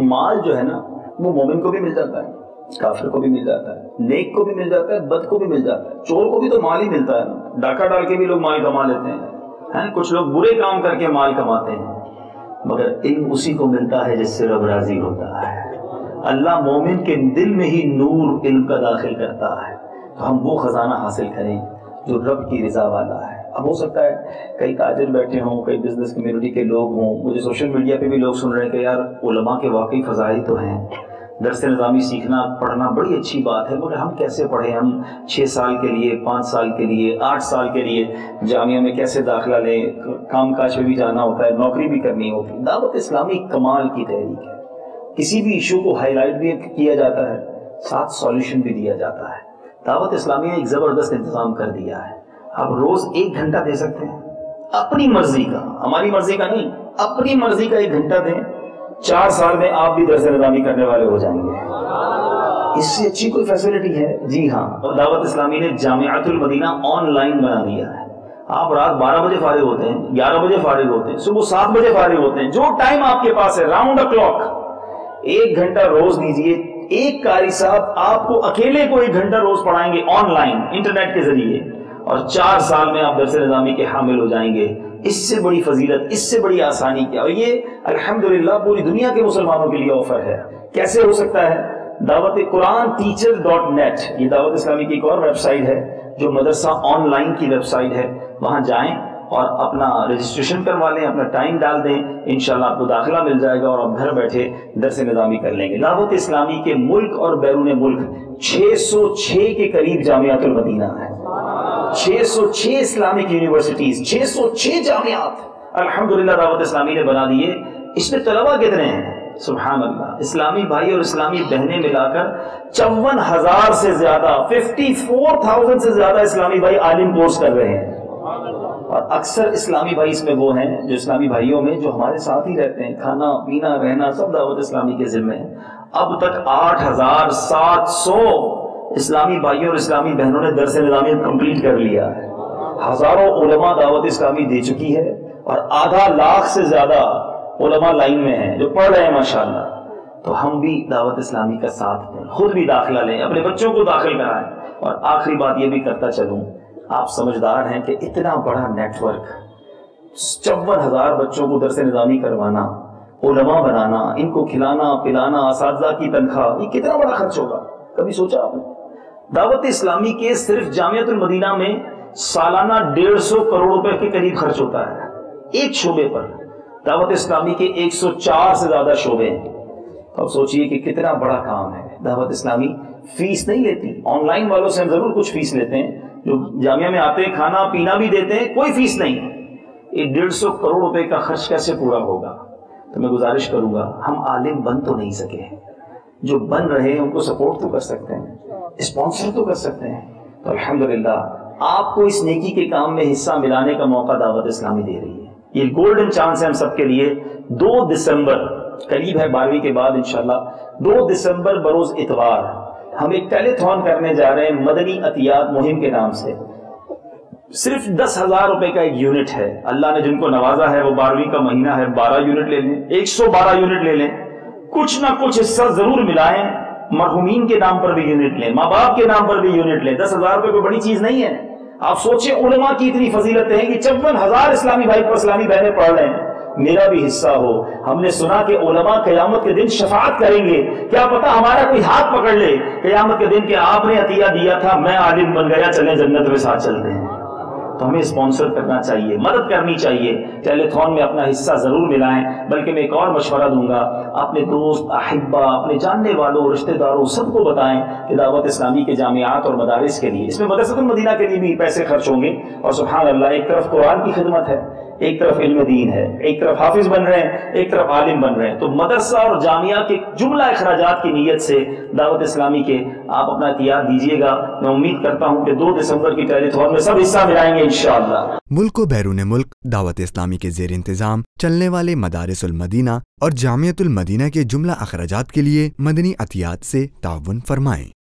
مال جو ہے نا وہ مومن کو بھی مل جاتا ہے, کافر کو بھی مل جاتا ہے, نیک کو بھی مل جاتا ہے, بد کو بھی مل جاتا ہے. چور کو بھی تو مال ہی ملتا ہے نا, ڈاکہ ڈال کے بھی لوگ مال کما لیتے ہیں, کچھ لوگ برے کام کر کے مال کماتے ہیں, مگر علم اسی کو ملتا ہے جس سے رب راضی ہوتا ہے. اللہ مومن کے دل میں ہی نور علم کا داخل کرتا ہے, تو ہم وہ خزانہ حاصل کریں جو رب کی رضا والا ہے. اب ہو سکتا ہے کئی تاجر بیٹھے ہوں, کئی بزنس کمیونٹی کے لوگ ہوں, مجھے سوشل میڈیا پہ بھی لوگ سن رہے ہیں کہ یار علماء کے واقعی فضائل تو ہیں, درس نظامی سیکھنا پڑھنا بڑی اچھی بات ہے, مگر ہم کیسے پڑھیں؟ ہم 6 سال کے لیے, 5 سال کے لیے, 8 سال کے لیے جامعہ میں کیسے داخلہ لیں؟ کام کاج پہ بھی جانا ہوتا ہے, نوکری بھی کرنی ہوتی ہے. دعوت اسلامی کمال کی تحریک ہے. کسی بھی ایشو کو ہائی لائٹ بھی کیا جاتا ہے, ساتھ سولوشن بھی دیا جاتا ہے. دعوت اسلامی نے ایک زبردست انتظام کر دیا ہے. آپ روز 1 گھنٹہ دے سکتے ہیں اپنی مرضی کا, ہماری مرضی کا نہیں, اپنی مرضی کا 1 گھنٹہ دیں. 4 سال میں آپ بھی درس نظامی کرنے والے ہو جائیں گے. اس سے اچھی کوئی فیسلٹی ہے؟ جی ہاں. دعوت اسلامی نے جامعۃ المدینہ آن لائن بنا دیا ہے. آپ رات 12 بجے فارغ ہوتے ہیں, 11 بجے فارغ ہوتے ہیں, صبح 7 بجے فارغ ہوتے ہیں, جو ٹائم آپ کے پاس ہے راؤنڈ دا کلاک 1 گھنٹہ روز دیجئے. ایک قاری صاحب آپ کو اکیلے کو 1 گھنٹہ روز پڑھائیں گے آن لائن انٹرنیٹ کے ذریعے, اور 4 سال میں آپ درس نظامی کے حامل ہو جائیں گے. اس سے بڑی فضیلت, اس سے بڑی آسانی کیا؟ اور یہ الحمدللہ پوری دنیا کے مسلمانوں کے لیے آفر ہے. کیسے ہو سکتا ہے؟ دعوت قرآن teacher.net یہ دعوت اسلامی کی ایک اور ویب سائٹ ہے جو مدرسہ آن لائن کی ویب سائٹ ہے. وہاں جائیں اور اپنا رجسٹریشن کروا لیں, اپنا ٹائم ڈال دیں, انشاءاللہ آپ کو داخلہ مل جائے گا اور آپ گھر بیٹھے درس نظامی کر لیں گے. دعوت اسلامی کے ملک اور بیرون ملک 606 کے قریب جامعۃ المدینہ ہے, 606 اسلامک یونیورسٹیز, 606 جامعات الحمدللہ دعوت اسلامی نے بنا دیے. اس میں طلبہ کتنے ہیں؟ سبحان اللہ, اسلامی بھائی اور اسلامی بہنیں ملا کر 54,000 سے زیادہ, 54,000 سے زیادہ اسلامی بھائی عالم کورس کر رہے ہیں. اور اکثر اسلامی بھائی اس میں وہ ہیں جو اسلامی بھائیوں میں جو ہمارے ساتھ ہی رہتے ہیں, کھانا پینا رہنا سب دعوت اسلامی کے ذمہ ہے. اب تک 8,700 اسلامی بھائیوں اور اسلامی بہنوں نے درس نظامی کمپلیٹ کر لیا ہے. ہزاروں علماء دعوت اسلامی دے چکی ہے, اور 1.5 لاکھ سے زیادہ علماء لائن میں ہیں جو پڑھ رہے ہیں ماشاءاللہ. تو ہم بھی دعوت اسلامی کا ساتھ دیں, خود بھی داخلہ لیں, اپنے بچوں کو داخل کرائیں. اور آخری بات یہ بھی کرتا چلوں, آپ سمجھدار ہیں کہ اتنا بڑا نیٹ ورک, 54,000 بچوں کو درس نظامی کروانا, علماء بنانا, ان کو کھلانا پلانا, اساتذہ کی تنخواہ, یہ کتنا بڑا خرچ ہوگا؟ کبھی سوچا آپ نے؟ دعوت اسلامی کے صرف جامعۃ المدینہ میں سالانہ 150 کروڑ روپے کے قریب خرچ ہوتا ہے ایک شعبے پر. دعوت اسلامی کے 104 سے زیادہ شعبے ہیں. اب سوچئے کہ کتنا بڑا کام ہے. دعوت اسلامی فیس نہیں لیتی. آن لائن والوں سے ہم ضرور کچھ فیس لیتے ہیں, جو جامعہ میں آتے ہیں کھانا پینا بھی دیتے ہیں, کوئی فیس نہیں. یہ 150 کروڑ روپے کا خرچ کیسے پورا ہوگا؟ تو میں گزارش کروں گا, ہم عالم بن تو نہیں سکے, جو بن رہے ہیں ان کو سپورٹ تو کر سکتے ہیں, اسپانسر تو کر سکتے ہیں. تو الحمدللہ آپ کو اس نیکی کے کام میں حصہ ملانے کا موقع دعوت اسلامی دے رہی ہے. یہ گولڈن چانس ہے ہم سب کے لیے. 2 دسمبر قریب ہے, 12ویں کے بعد انشاءاللہ 2 دسمبر بروز اتوار ہم ایک ٹیلی تھون کرنے جا رہے ہیں مدنی عطیات مہم کے نام سے. صرف 10,000 روپے کا ایک یونٹ ہے. اللہ نے جن کو نوازا ہے, وہ 12ویں کا مہینہ ہے, 12 یونٹ لے لیں, 112 یونٹ لے لیں, کچھ نہ کچھ حصہ ضرور ملائیں. مرحومین کے نام پر بھی یونٹ لیں, ماں باپ کے نام پر بھی یونٹ لیں. 10,000 روپے کوئی بڑی چیز نہیں ہے. آپ سوچیں علماء کی اتنی فضیلت ہے کہ 54,000 اسلامی بھائی پر اسلامی بہنیں پڑھ رہے ہیں, میرا بھی حصہ ہو. ہم نے سنا کہ علماء قیامت کے دن شفاعت کریں گے, کیا پتا ہمارا کوئی ہاتھ پکڑ لے قیامت کے دن کہ آپ نے عطیہ دیا تھا, میں عالم بن گیا, چلیں جنت میں ساتھ چلتے ہیں. تو ہمیں اسپانسر کرنا چاہیے, مدد کرنی چاہیے. ٹیلی تھون میں اپنا حصہ ضرور ملائیں. بلکہ میں ایک اور مشورہ دوں گا, اپنے دوست احبہ, اپنے جاننے والوں, رشتہ داروں سب کو بتائیں کہ دعوت اسلامی کے جامعات اور مدارس کے لیے, اس میں مدرسۃ المدینہ کے لیے بھی پیسے خرچ ہوں گے. اور سبحان اللہ, ایک طرف قرآن کی خدمت ہے, ایک طرف علم دین ہے, ایک طرف حافظ بن رہے ہیں, ایک طرف عالم بن رہے ہیں. تو مدرسہ اور جامعہ کے جملہ اخراجات کی نیت سے دعوت اسلامی کے آپ اپنا عطیات دیجیے گا. میں امید کرتا ہوں کہ 2 دسمبر کی ٹیلی تھون میں سب حصہ ملائیں گے انشاءاللہ. ملک و بیرون ملک دعوت اسلامی کے زیر انتظام چلنے والے مدارس المدینہ اور جامعۃ المدینہ کے جملہ اخراجات کے لیے مدنی عطیات سے تعاون فرمائیں.